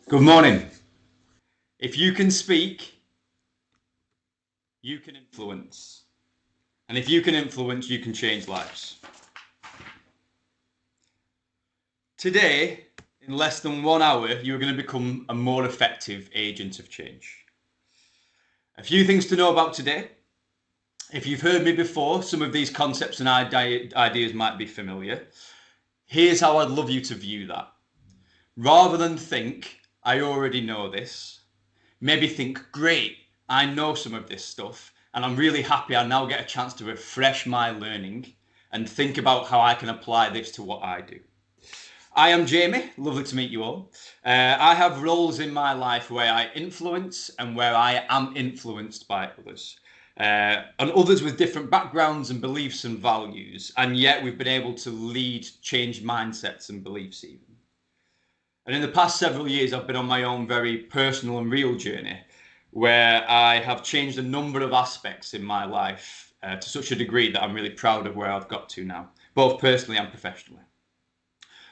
Good morning. If you can speak, you can influence. And if you can influence, you can change lives. Today, in less than 1 hour, you're going to become a more effective agent of change. A few things to know about today. If you've heard me before, some of these concepts and ideas might be familiar. Here's how I'd love you to view that. Rather than think, I already know this, maybe think, great, I know some of this stuff, and I'm really happy I now get a chance to refresh my learning and think about how I can apply this to what I do. I am Jamie, lovely to meet you all. I have roles in my life where I influence and where I am influenced by others. And others with different backgrounds and beliefs and values, and yet we've been able to lead change mindsets and beliefs even. And in the past several years, I've been on my own very personal and real journey where I have changed a number of aspects in my life to such a degree that I'm really proud of where I've got to now, both personally and professionally.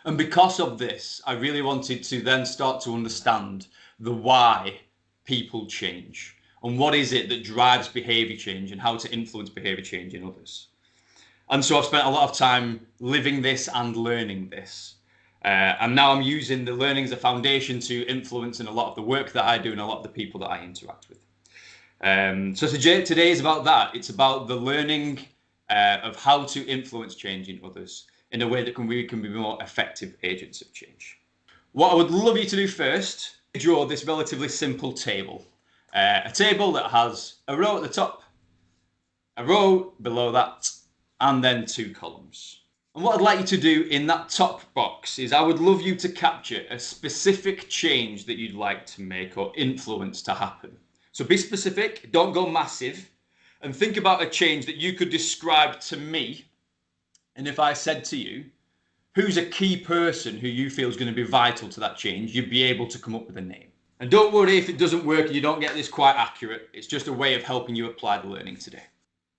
And because of this, I really wanted to then start to understand the why people change and what is it that drives behaviour change and how to influence behaviour change in others. And so I've spent a lot of time living this and learning this. And now I'm using the learning as a foundation to influence in a lot of the work that I do and a lot of the people that I interact with. So today is about that. It's about the learning of how to influence change in others in a way that we can be more effective agents of change. What I would love you to do first is draw this relatively simple table. A table that has a row at the top, a row below that, and then 2 columns. And what I'd like you to do in that top box is I would love you to capture a specific change that you'd like to make or influence to happen. So be specific, don't go massive, and think about a change that you could describe to me. And if I said to you, who's a key person who you feel is going to be vital to that change, you'd be able to come up with a name. And don't worry if it doesn't work and you don't get this quite accurate. It's just a way of helping you apply the learning today.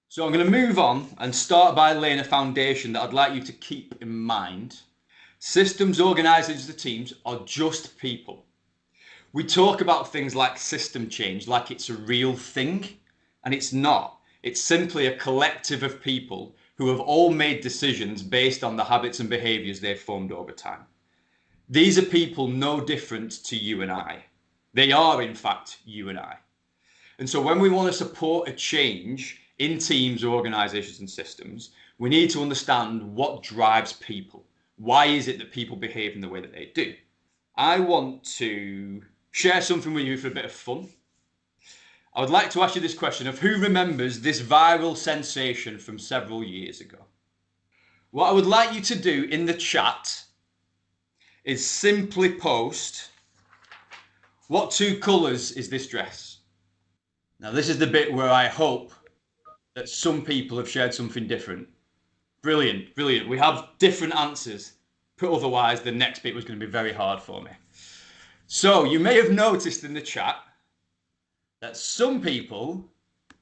So I'm going to move on and start by laying a foundation that I'd like you to keep in mind. Systems, organisations, and teams are just people. We talk about things like system change like it's a real thing, and it's not. It's simply a collective of people who have all made decisions based on the habits and behaviours they've formed over time. These are people no different to you and I. They are, in fact, you and I. And so when we want to support a change in teams, organisations and systems, we need to understand what drives people. Why is it that people behave in the way that they do? I want to share something with you for a bit of fun. I would like to ask you this question of who remembers this viral sensation from several years ago. What I would like you to do in the chat is simply post, what 2 colours is this dress? Now this is the bit where I hope that some people have shared something different. Brilliant, brilliant. We have different answers, but otherwise the next bit was going to be very hard for me. So you may have noticed in the chat that some people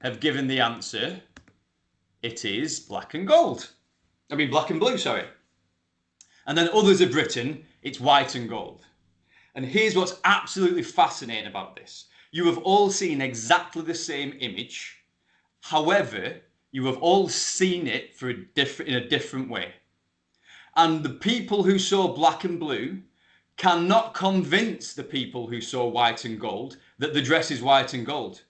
have given the answer, it is black and gold. I mean black and blue, sorry. And then others have written, it's white and gold. And here's what's absolutely fascinating about this. You have all seen exactly the same image. However, you have all seen it in a different way. And the people who saw black and blue cannot convince the people who saw white and gold that the dress is white and gold,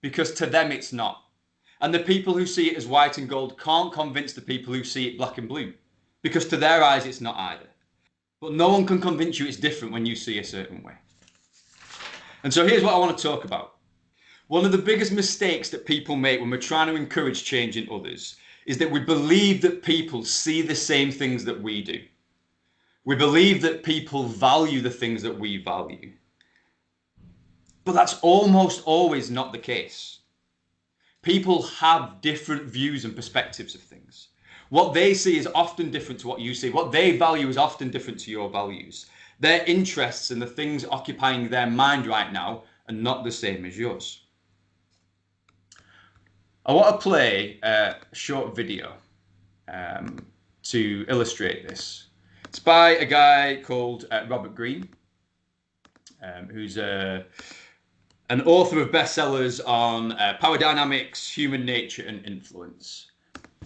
because to them it's not. And the people who see it as white and gold can't convince the people who see it black and blue, because to their eyes it's not either. But no one can convince you it's different when you see a certain way. And so here's what I want to talk about. One of the biggest mistakes that people make when we're trying to encourage change in others is that we believe that people see the same things that we do. We believe that people value the things that we value. But that's almost always not the case. People have different views and perspectives of things. What they see is often different to what you see. What they value is often different to your values. Their interests and the things occupying their mind right now are not the same as yours. I want to play a short video to illustrate this. It's by a guy called Robert Greene. who's an author of bestsellers on power dynamics, human nature, and influence.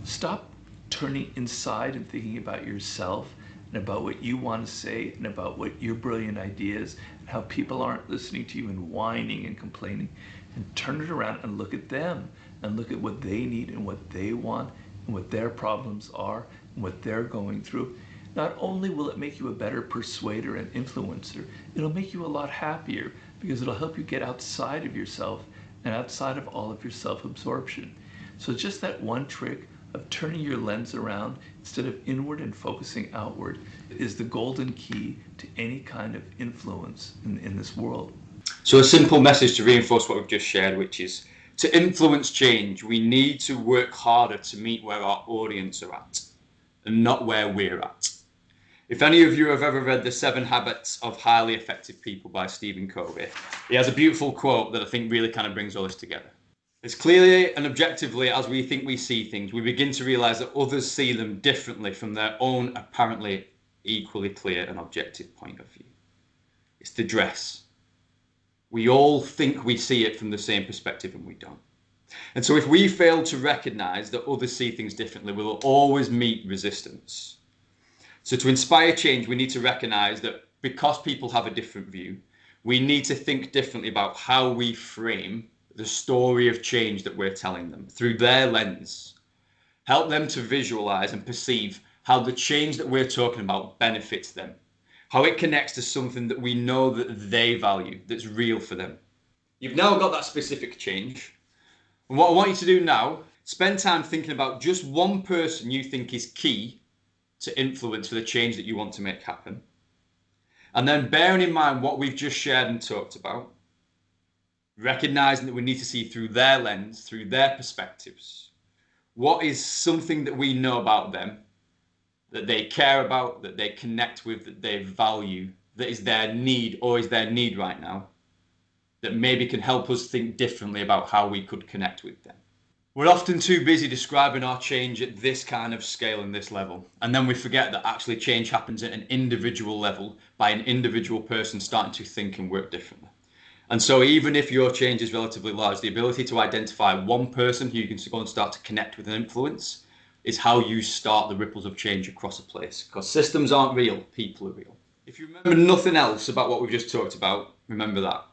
Stop turning inside and thinking about yourself and about what you want to say and about what your brilliant ideas and how people aren't listening to you and whining and complaining, and turn it around and look at them and look at what they need and what they want and what their problems are and what they're going through. Not only will it make you a better persuader and influencer, it'll make you a lot happier because it'll help you get outside of yourself and outside of all of your self-absorption. So just that one trick of turning your lens around instead of inward and focusing outward is the golden key to any kind of influence in this world. So a simple message to reinforce what we've just shared, which is to influence change, we need to work harder to meet where our audience are at and not where we're at. If any of you have ever read The 7 Habits of Highly Effective People by Stephen Covey, he has a beautiful quote that I think really kind of brings all this together. As clearly and objectively as we think we see things, we begin to realize that others see them differently from their own apparently equally clear and objective point of view. It's the dress. We all think we see it from the same perspective and we don't. And so if we fail to recognize that others see things differently, we will always meet resistance. So to inspire change, we need to recognize that because people have a different view, we need to think differently about how we frame the story of change that we're telling them through their lens. Help them to visualize and perceive how the change that we're talking about benefits them, how it connects to something that we know that they value, that's real for them. You've now got that specific change. And what I want you to do now, spend time thinking about just one person you think is key to influence for the change that you want to make happen. And then bearing in mind what we've just shared and talked about, recognizing that we need to see through their lens, through their perspectives, what is something that we know about them, that they care about, that they connect with, that they value, that is their need or is their need right now, that maybe can help us think differently about how we could connect with them. We're often too busy describing our change at this kind of scale and this level, and then we forget that actually change happens at an individual level by an individual person starting to think and work differently. And so even if your change is relatively large, the ability to identify one person who you can go and start to connect with and influence is how you start the ripples of change across a place. Because systems aren't real, people are real. If you remember nothing else about what we've just talked about, remember that.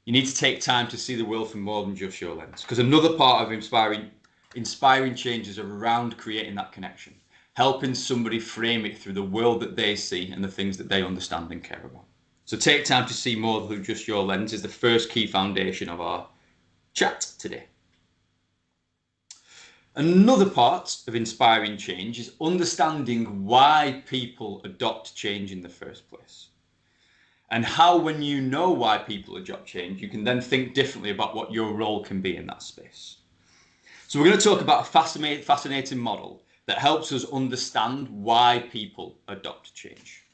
You need to take time to see the world from more than just your lens. Because another part of inspiring change is around creating that connection, helping somebody frame it through the world that they see and the things that they understand and care about. So take time to see more than just your lens is the first key foundation of our chat today. Another part of inspiring change is understanding why people adopt change in the first place. And how, when you know why people adopt change, you can then think differently about what your role can be in that space. So we're going to talk about a fascinating model that helps us understand why people adopt change.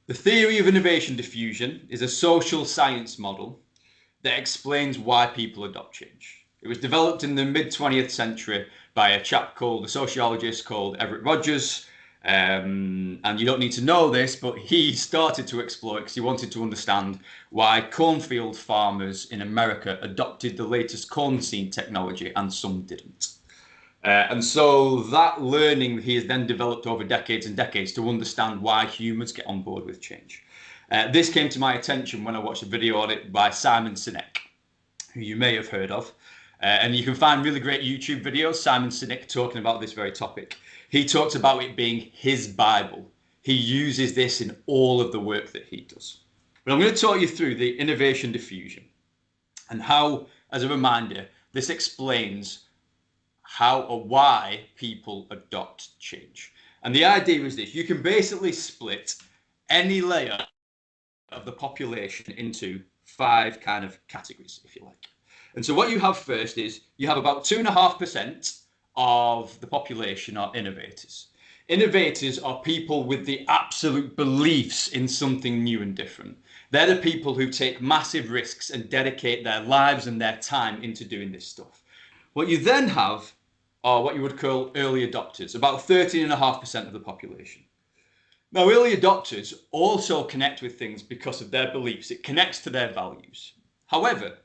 The theory of innovation diffusion is a social science model that explains why people adopt change. It was developed in the mid-20th century by a sociologist called Everett Rogers. And you don't need to know this, but he started to explore it because he wanted to understand why cornfield farmers in America adopted the latest corn seed technology and some didn't. And so that learning he has then developed over decades and decades to understand why humans get on board with change. This came to my attention when I watched a video on it by Simon Sinek, who you may have heard of. And you can find really great YouTube videos, Simon Sinek talking about this very topic. He talks about it being his Bible. He uses this in all of the work that he does. But I'm going to talk you through the innovation diffusion and how, as a reminder, this explains how or why people adopt change. And the idea is this: you can basically split any layer of the population into 5 kind of categories, if you like. And so what you have first is you have about 2.5% of the population are innovators. Innovators are people with the absolute beliefs in something new and different. They're the people who take massive risks and dedicate their lives and their time into doing this stuff. What you then have are what you would call early adopters, about 13.5% of the population. Now, early adopters also connect with things because of their beliefs. It connects to their values. However,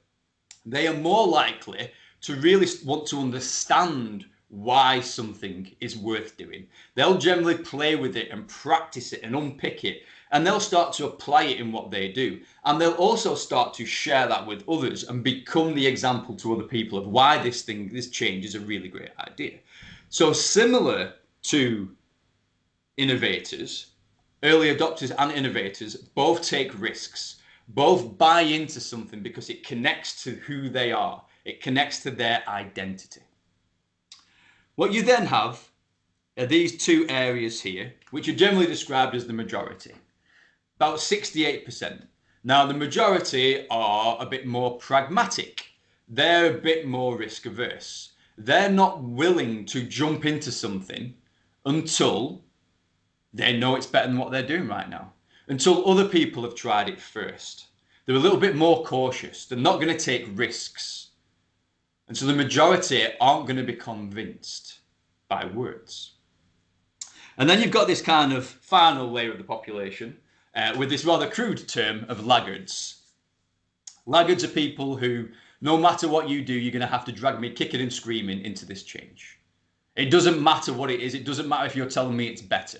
they are more likely to really want to understand why something is worth doing. They'll generally play with it and practice it and unpick it, and they'll start to apply it in what they do. And they'll also start to share that with others and become the example to other people of why this change is a really great idea. So similar to innovators, early adopters and innovators both take risks, both buy into something because it connects to who they are, it connects to their identity. What you then have are these two areas here, which are generally described as the majority, about 68%. Now, the majority are a bit more pragmatic. They're a bit more risk averse. They're not willing to jump into something until they know it's better than what they're doing right now, until other people have tried it first. They're a little bit more cautious. They're not going to take risks. And so the majority aren't going to be convinced by words. And then you've got this kind of final layer of the population with this rather crude term of laggards. Laggards are people who, no matter what you do, you're going to have to drag me kicking and screaming into this change. It doesn't matter what it is. It doesn't matter if you're telling me it's better.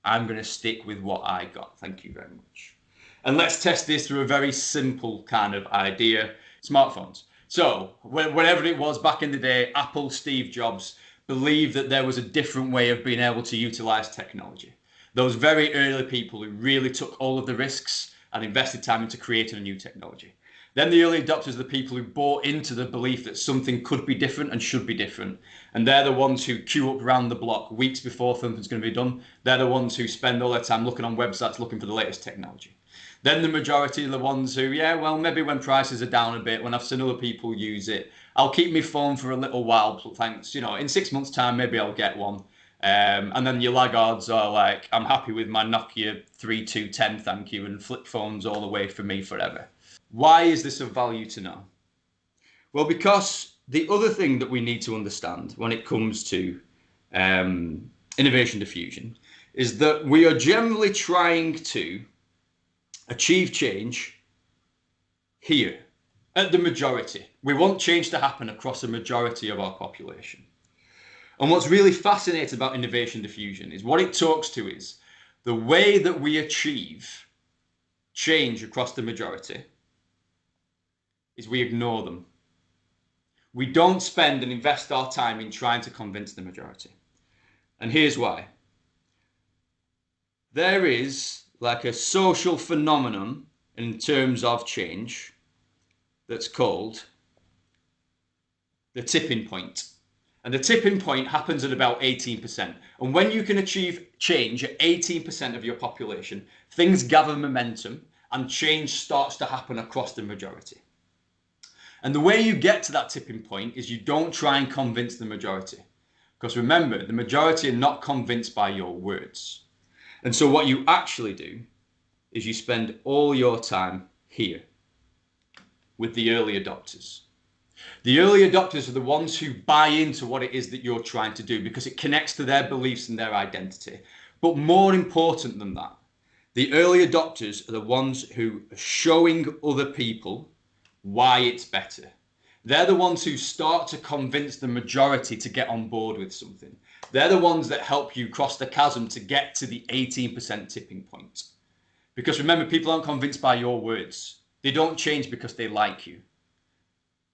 I'm going to stick with what I got. Thank you very much. And let's test this through a very simple kind of idea. Smartphones. So whenever it was back in the day, Apple, Steve Jobs believed that there was a different way of being able to utilize technology. Those very early people who really took all of the risks and invested time into creating a new technology. Then the early adopters are the people who bought into the belief that something could be different and should be different. And they're the ones who queue up around the block weeks before something's going to be done. They're the ones who spend all their time looking on websites looking for the latest technology. Then the majority are the ones who, yeah, well, maybe when prices are down a bit, when I've seen other people use it, I'll keep my phone for a little while, thanks. You know, in 6 months' time, maybe I'll get one. And then your laggards are like, I'm happy with my Nokia 3210, thank you, and flip phones all the way for me forever. Why is this of value to know? Well, because the other thing that we need to understand when it comes to innovation diffusion is that we are generally trying to achieve change here at the majority. We want change to happen across a majority of our population. And what's really fascinating about innovation diffusion is what it talks to is the way that we achieve change across the majority is we ignore them. We don't spend and invest our time in trying to convince the majority. And here's why. There is like a social phenomenon in terms of change that's called the tipping point. And the tipping point happens at about 18%. And when you can achieve change at 18% of your population, things gather momentum and change starts to happen across the majority. And the way you get to that tipping point is you don't try and convince the majority. Because remember, the majority are not convinced by your words. And so what you actually do is you spend all your time here with the early adopters. The early adopters are the ones who buy into what it is that you're trying to do because it connects to their beliefs and their identity. But more important than that, the early adopters are the ones who are showing other people why it's better. They're the ones who start to convince the majority to get on board with something. They're the ones that help you cross the chasm to get to the 18% tipping point. Because remember, people aren't convinced by your words. They don't change because they like you.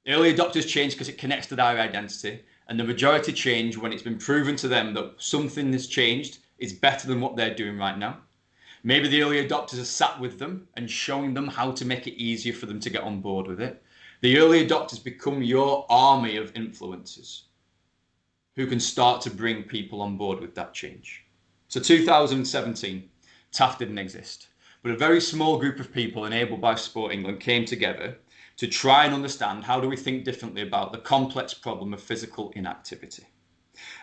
Early adopters change because it connects to their identity, and the majority change when it's been proven to them that something has changed is better than what they're doing right now. Maybe the early adopters are sat with them and showing them how to make it easier for them to get on board with it. The early adopters become your army of influencers who can start to bring people on board with that change. So 2017, TaAF didn't exist, but a very small group of people enabled by Sport England came together to try and understand how do we think differently about the complex problem of physical inactivity.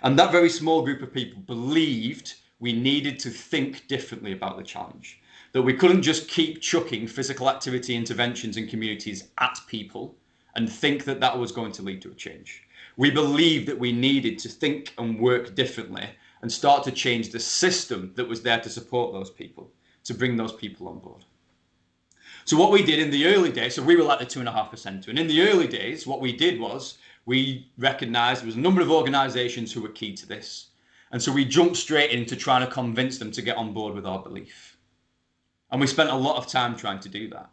And that very small group of people believed we needed to think differently about the challenge, that we couldn't just keep chucking physical activity interventions in communities at people and think that that was going to lead to a change. We believed that we needed to think and work differently and start to change the system that was there to support those people, to bring those people on board. So what we did in the early days, so we were like the 2.5%, and in the early days, what we did was we recognized there was a number of organizations who were key to this. And so we jumped straight into trying to convince them to get on board with our belief. And we spent a lot of time trying to do that.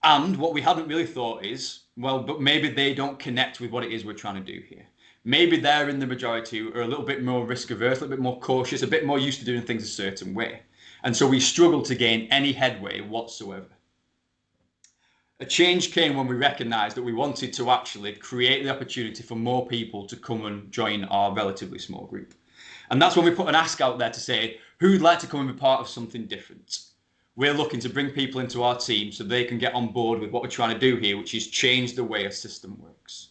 And what we hadn't really thought is, well, but maybe they don't connect with what it is we're trying to do here. Maybe they're in the majority who are a little bit more risk averse, a little bit more cautious, a bit more used to doing things a certain way. And so we struggled to gain any headway whatsoever. A change came when we recognized that we wanted to actually create the opportunity for more people to come and join our relatively small group. And that's when we put an ask out there to say, who'd like to come and be part of something different? We're looking to bring people into our team so they can get on board with what we're trying to do here, which is change the way a system works.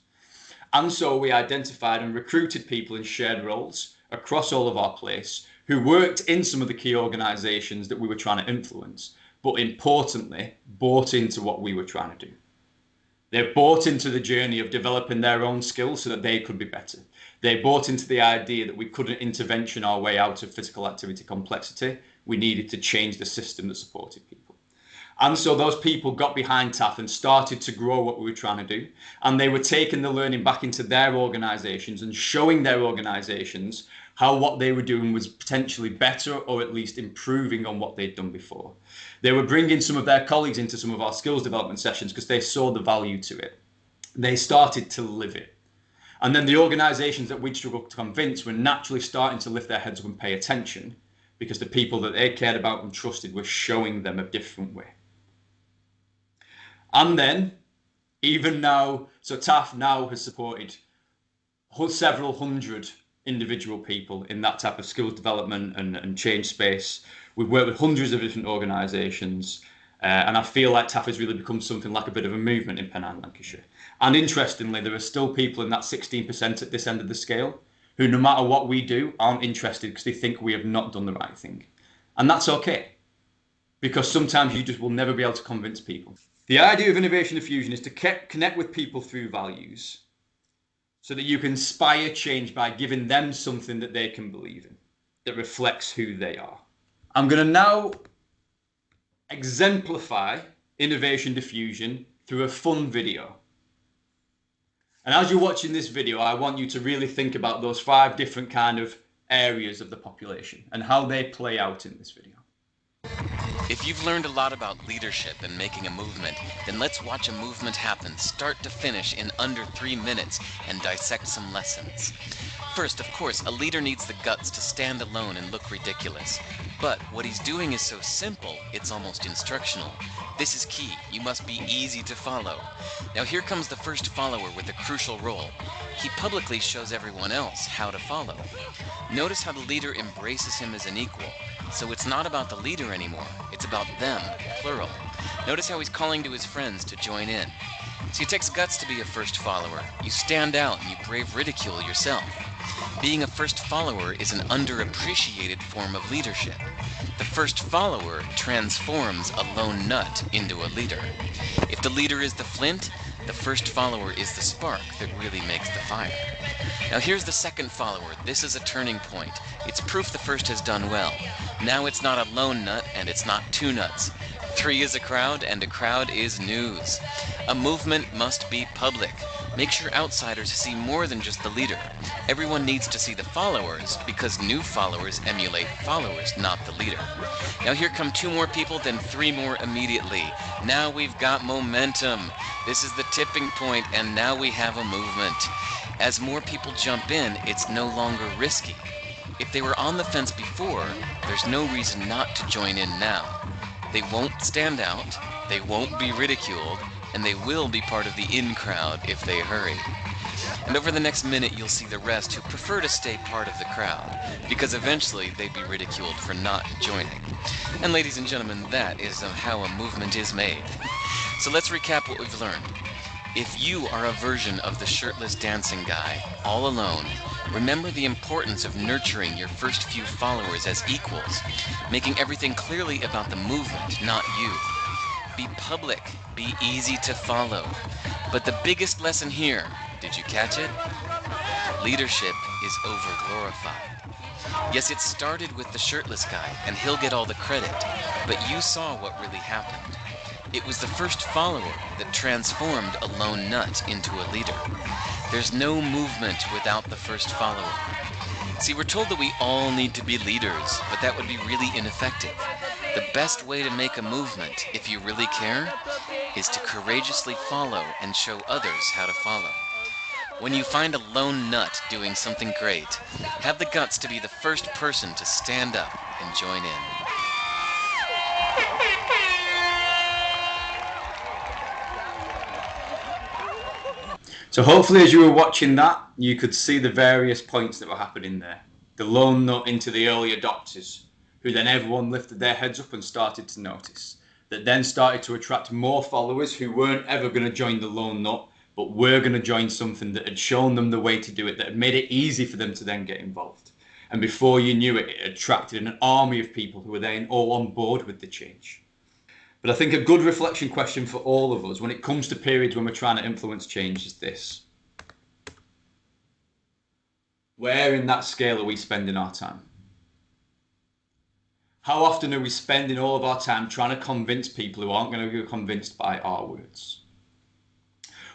And so we identified and recruited people in shared roles across all of our place who worked in some of the key organizations that we were trying to influence, but importantly, bought into what we were trying to do. They bought into the journey of developing their own skills so that they could be better. They bought into the idea that we couldn't intervention our way out of physical activity complexity. We needed to change the system that supported people. And so those people got behind TaAF and started to grow what we were trying to do. And they were taking the learning back into their organizations and showing their organizations how what they were doing was potentially better or at least improving on what they'd done before. They were bringing some of their colleagues into some of our skills development sessions because they saw the value to it. They started to live it. And then the organizations that we'd struggled to convince were naturally starting to lift their heads up and pay attention because the people that they cared about and trusted were showing them a different way. And then, even now, so TaAF now has supported several hundred individual people in that type of skills development and change space. We've worked with hundreds of different organisations, and I feel like TaAF has really become something like a bit of a movement in Pennine, Lancashire. And interestingly, there are still people in that 16% at this end of the scale who, no matter what we do, aren't interested because they think we have not done the right thing. And that's okay, because sometimes you just will never be able to convince people. The idea of innovation diffusion is to connect with people through values so that you can inspire change by giving them something that they can believe in, that reflects who they are. I'm going to now exemplify innovation diffusion through a fun video. And as you're watching this video, I want you to really think about those 5 different kind of areas of the population and how they play out in this video. If you've learned a lot about leadership and making a movement, then let's watch a movement happen start to finish in under 3 minutes and dissect some lessons. First, of course, a leader needs the guts to stand alone and look ridiculous. But what he's doing is so simple, it's almost instructional. This is key. You must be easy to follow. Now here comes the first follower with a crucial role. He publicly shows everyone else how to follow. Notice how the leader embraces him as an equal. So it's not about the leader anymore, it's about them, plural. Notice how he's calling to his friends to join in. See, it takes guts to be a first follower. You stand out and you brave ridicule yourself. Being a first follower is an underappreciated form of leadership. The first follower transforms a lone nut into a leader. If the leader is the flint, the first follower is the spark that really makes the fire. Now here's the second follower. This is a turning point. It's proof the first has done well. Now it's not a lone nut and it's not 2 nuts. 3 is a crowd and a crowd is news. A movement must be public. Make sure outsiders see more than just the leader. Everyone needs to see the followers because new followers emulate followers, not the leader. Now here come 2 more people, then 3 more immediately. Now we've got momentum. This is the tipping point and now we have a movement. As more people jump in, it's no longer risky. If they were on the fence before, there's no reason not to join in now. They won't stand out, they won't be ridiculed, and they will be part of the in crowd if they hurry. And over the next minute you'll see the rest who prefer to stay part of the crowd, because eventually they'd be ridiculed for not joining. And ladies and gentlemen, that is how a movement is made. So let's recap what we've learned. If you are a version of the shirtless dancing guy, all alone, remember the importance of nurturing your first few followers as equals, making everything clearly about the movement, not you. Be public, be easy to follow. But the biggest lesson here, did you catch it? Leadership is over-glorified. Yes, it started with the shirtless guy, and he'll get all the credit, but you saw what really happened. It was the first follower that transformed a lone nut into a leader. There's no movement without the first follower. See, we're told that we all need to be leaders, but that would be really ineffective. The best way to make a movement, if you really care, is to courageously follow and show others how to follow. When you find a lone nut doing something great, have the guts to be the first person to stand up and join in. So hopefully as you were watching that, you could see the various points that were happening there. The lone nut into the early adopters, who then everyone lifted their heads up and started to notice. That then started to attract more followers who weren't ever going to join the lone nut, but were going to join something that had shown them the way to do it, that had made it easy for them to then get involved. And before you knew it, it attracted an army of people who were then all on board with the change. But I think a good reflection question for all of us when it comes to periods when we're trying to influence change is this. Where in that scale are we spending our time? How often are we spending all of our time trying to convince people who aren't going to be convinced by our words?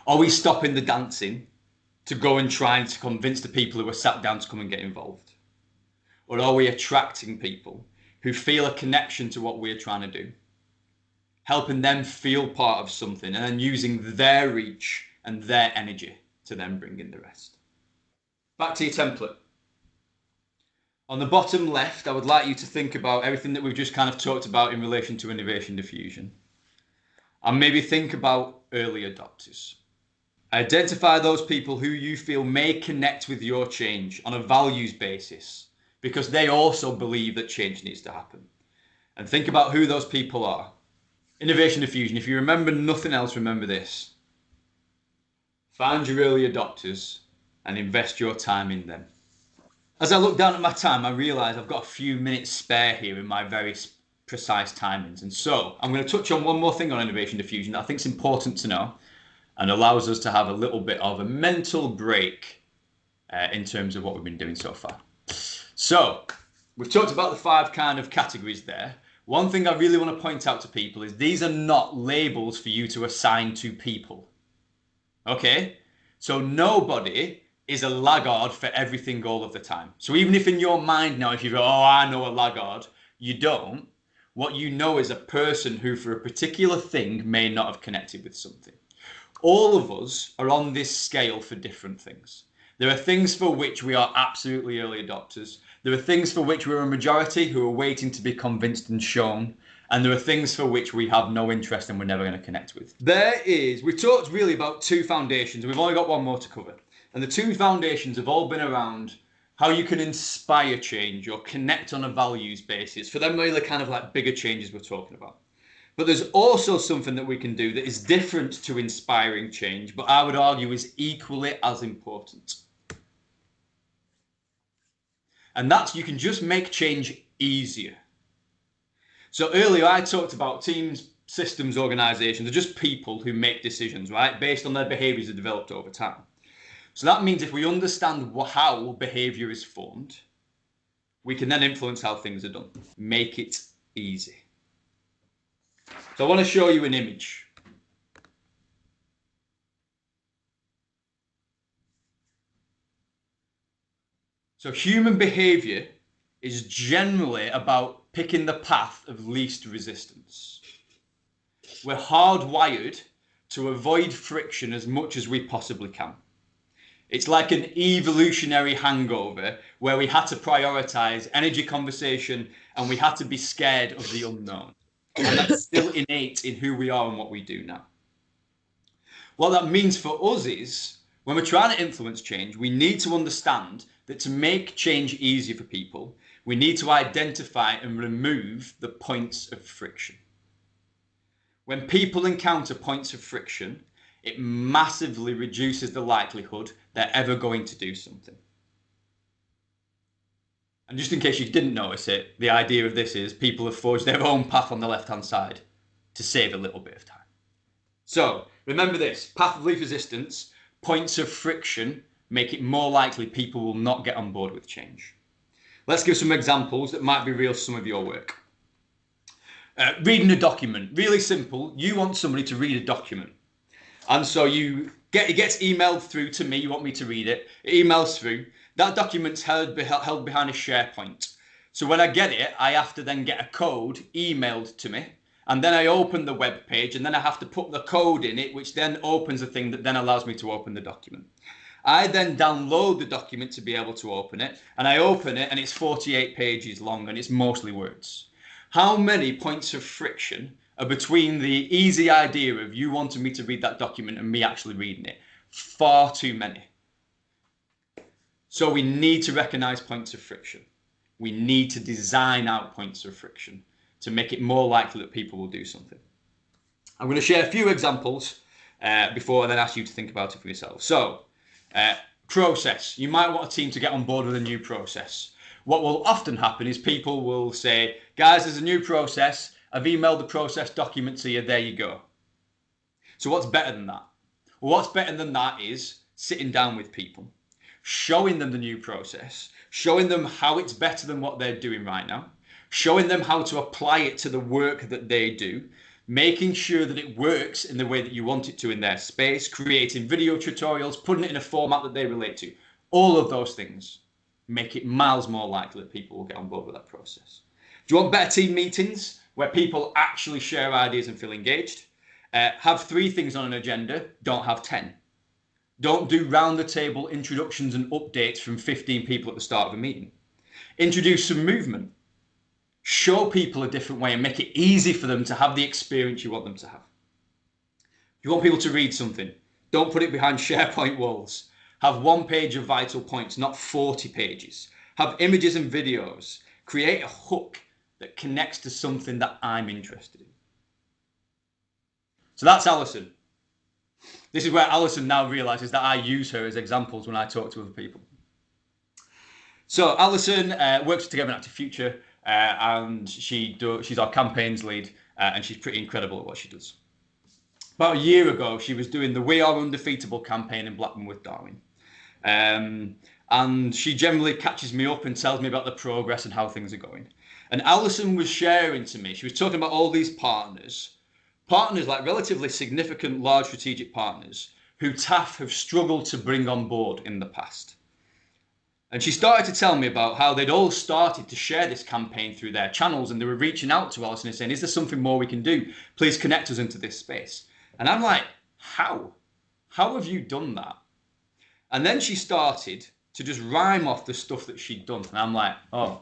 Are we stopping the dancing to go and trying to convince the people who are sat down to come and get involved? Or are we attracting people who feel a connection to what we're trying to do? Helping them feel part of something and then using their reach and their energy to then bring in the rest. Back to your template. On the bottom left, I would like you to think about everything that we've just kind of talked about in relation to innovation diffusion. And maybe think about early adopters. Identify those people who you feel may connect with your change on a values basis because they also believe that change needs to happen. And think about who those people are. Innovation diffusion, if you remember nothing else, remember this. Find your early adopters and invest your time in them. As I look down at my time, I realise I've got a few minutes spare here in my very precise timings. And so I'm going to touch on one more thing on innovation diffusion that I think is important to know and allows us to have a little bit of a mental break in terms of what we've been doing so far. So we've talked about the 5 kind of categories there. One thing I really want to point out to people is these are not labels for you to assign to people. Okay? So nobody is a laggard for everything all of the time. So even if in your mind now, if you go, oh, I know a laggard, you don't. What you know is a person who for a particular thing may not have connected with something. All of us are on this scale for different things. There are things for which we are absolutely early adopters. There are things for which we're a majority who are waiting to be convinced and shown. And there are things for which we have no interest and we're never going to connect with. We've talked really about 2 foundations. We've only got 1 more to cover. And the 2 foundations have all been around how you can inspire change or connect on a values basis. For them, really kind of like bigger changes we're talking about. But there's also something that we can do that is different to inspiring change, but I would argue is equally as important. And that's you can just make change easier. So earlier I talked about teams, systems, organizations are just people who make decisions, right? Based on their behaviors that developed over time. So that means if we understand how behavior is formed, we can then influence how things are done. Make it easy. So I want to show you an image. So human behavior is generally about picking the path of least resistance. We're hardwired to avoid friction as much as we possibly can. It's like an evolutionary hangover where we had to prioritize energy conversation and we had to be scared of the unknown. And that's still innate in who we are and what we do now. What that means for us is, when we're trying to influence change, we need to understand that to make change easier for people, we need to identify and remove the points of friction. When people encounter points of friction, it massively reduces the likelihood they're ever going to do something. And just in case you didn't notice it, the idea of this is people have forged their own path on the left-hand side to save a little bit of time. So remember this, path of least resistance, points of friction make it more likely people will not get on board with change. Let's give some examples that might be real to some of your work. Reading a document, really simple. You want somebody to read a document. And so it gets emailed through to me. You want me to read it. It emails through. That document's held behind a SharePoint. So when I get it, I have to then get a code emailed to me. And then I open the web page, and then I have to put the code in it, which then opens the thing that then allows me to open the document. I then download the document to be able to open it, and I open it, and it's 48 pages long, and it's mostly words. How many points of friction are between the easy idea of you wanting me to read that document and me actually reading it? Far too many. So we need to recognize points of friction. We need to design out points of friction to make it more likely that people will do something. I'm going to share a few examples before I then ask you to think about it for yourself. So, process. You might want a team to get on board with a new process. What will often happen is people will say, guys, there's a new process. I've emailed the process document to you. There you go. So what's better than that? Well, what's better than that is sitting down with people, showing them the new process, showing them how it's better than what they're doing right now, showing them how to apply it to the work that they do, making sure that it works in the way that you want it to in their space, creating video tutorials, putting it in a format that they relate to. All of those things make it miles more likely that people will get on board with that process. Do you want better team meetings where people actually share ideas and feel engaged? Have 3 things on an agenda, don't have 10. Don't do round the table introductions and updates from 15 people at the start of a meeting. Introduce some movement. Show people a different way and make it easy for them to have the experience you want them to have. If you want people to read something, don't put it behind SharePoint walls. Have 1 page of vital points, not 40 pages. Have images and videos. Create a hook that connects to something that I'm interested in. So that's Alison. This is where Alison now realizes that I use her as examples when I talk to other people. So Alison works together in Active Future, and she's our campaigns lead, and she's pretty incredible at what she does. About a year ago, she was doing the We Are Undefeatable campaign in Blackburn with Darwin. And she generally catches me up and tells me about the progress and how things are going. And Alison was sharing to me, she was talking about all these partners, like relatively significant, large strategic partners, who TaAF have struggled to bring on board in the past. And she started to tell me about how they'd all started to share this campaign through their channels, and they were reaching out to Alison and saying, is there something more we can do? Please connect us into this space. And I'm like, how? How have you done that? And then she started to just rhyme off the stuff that she'd done. And I'm like, oh,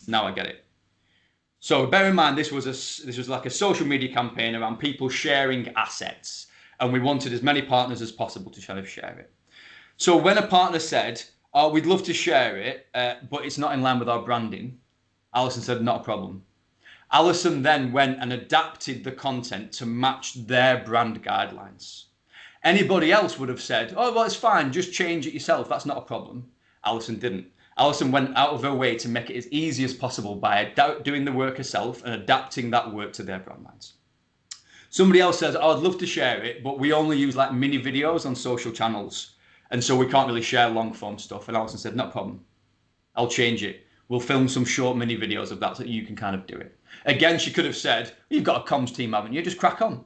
now I get it. So bear in mind, this was like a social media campaign around people sharing assets. And we wanted as many partners as possible to kind of share it. So when a partner said, oh, we'd love to share it, but it's not in line with our branding, Alison said, not a problem. Alison then went and adapted the content to match their brand guidelines. Anybody else would have said, oh, well, it's fine, just change it yourself, that's not a problem. Alison didn't. Alison went out of her way to make it as easy as possible by doing the work herself and adapting that work to their brand lines. Somebody else says, oh, I'd love to share it, but we only use like mini videos on social channels, and so we can't really share long form stuff. And Alison said, no problem, I'll change it. We'll film some short mini videos of that so you can kind of do it. Again, she could have said, you've got a comms team, haven't you? Just crack on.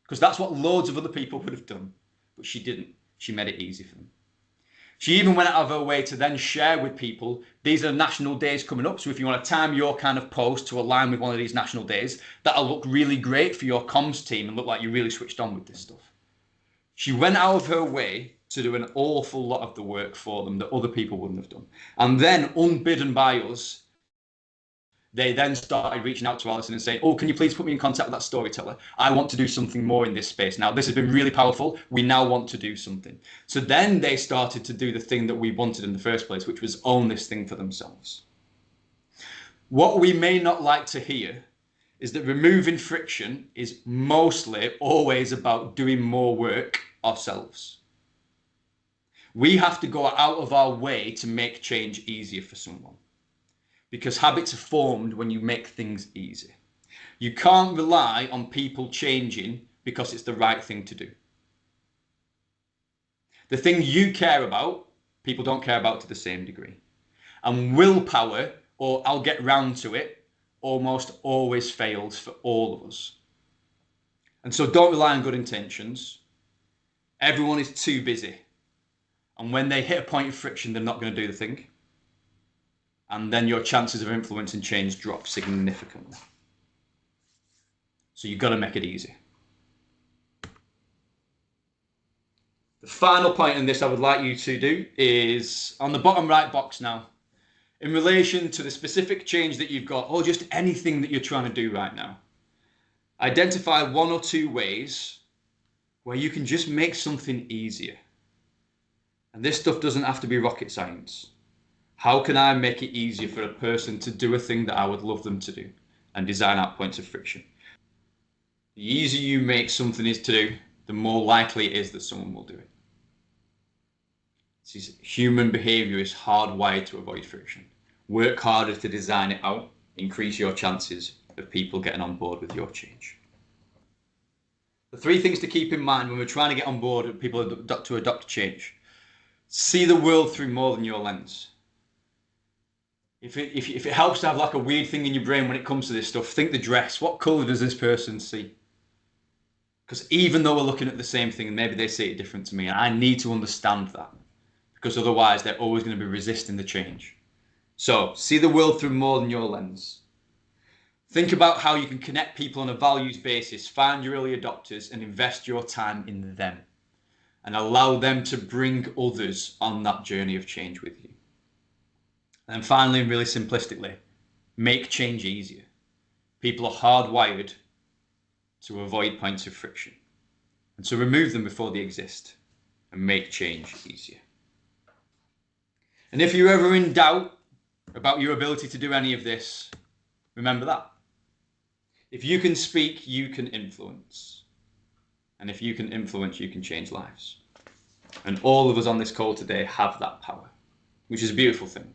Because that's what loads of other people would have done. But she didn't. She made it easy for them. She even went out of her way to then share with people, these are national days coming up. So if you want to time your kind of post to align with one of these national days, that'll look really great for your comms team and look like you're really switched on with this stuff. She went out of her way to do an awful lot of the work for them that other people wouldn't have done. And then, unbidden by us, they then started reaching out to Alison and saying, oh, can you please put me in contact with that storyteller? I want to do something more in this space. Now, this has been really powerful. We now want to do something. So then they started to do the thing that we wanted in the first place, which was own this thing for themselves. What we may not like to hear is that removing friction is mostly always about doing more work ourselves. We have to go out of our way to make change easier for someone. Because habits are formed when you make things easy. You can't rely on people changing because it's the right thing to do. The thing you care about, people don't care about to the same degree. And willpower or I'll get round to it almost always fails for all of us. And so don't rely on good intentions. Everyone is too busy. And when they hit a point of friction, they're not going to do the thing. And then your chances of influence and change drop significantly. So you've got to make it easy. The final point in this I would like you to do is on the bottom right box now. In relation to the specific change that you've got, or just anything that you're trying to do right now, identify 1 or 2 ways where you can just make something easier. And this stuff doesn't have to be rocket science. How can I make it easier for a person to do a thing that I would love them to do, and design out points of friction? The easier you make something is to do, the more likely it is that someone will do it. Human behavior is hardwired to avoid friction. Work harder to design it out, increase your chances of people getting on board with your change. The 3 things to keep in mind when we're trying to get on board with people to adopt change. See the world through more than your lens. If it helps to have like a weird thing in your brain when it comes to this stuff, think the dress. What colour does this person see? Because even though we're looking at the same thing, maybe they see it different to me, and I need to understand that, because otherwise they're always going to be resisting the change. So see the world through more than your lens. Think about how you can connect people on a values basis, find your early adopters and invest your time in them, and allow them to bring others on that journey of change with you. And finally, and really simplistically, make change easier. People are hardwired to avoid points of friction, and so remove them before they exist and make change easier. And if you're ever in doubt about your ability to do any of this, remember that. If you can speak, you can influence. And if you can influence, you can change lives. And all of us on this call today have that power, which is a beautiful thing.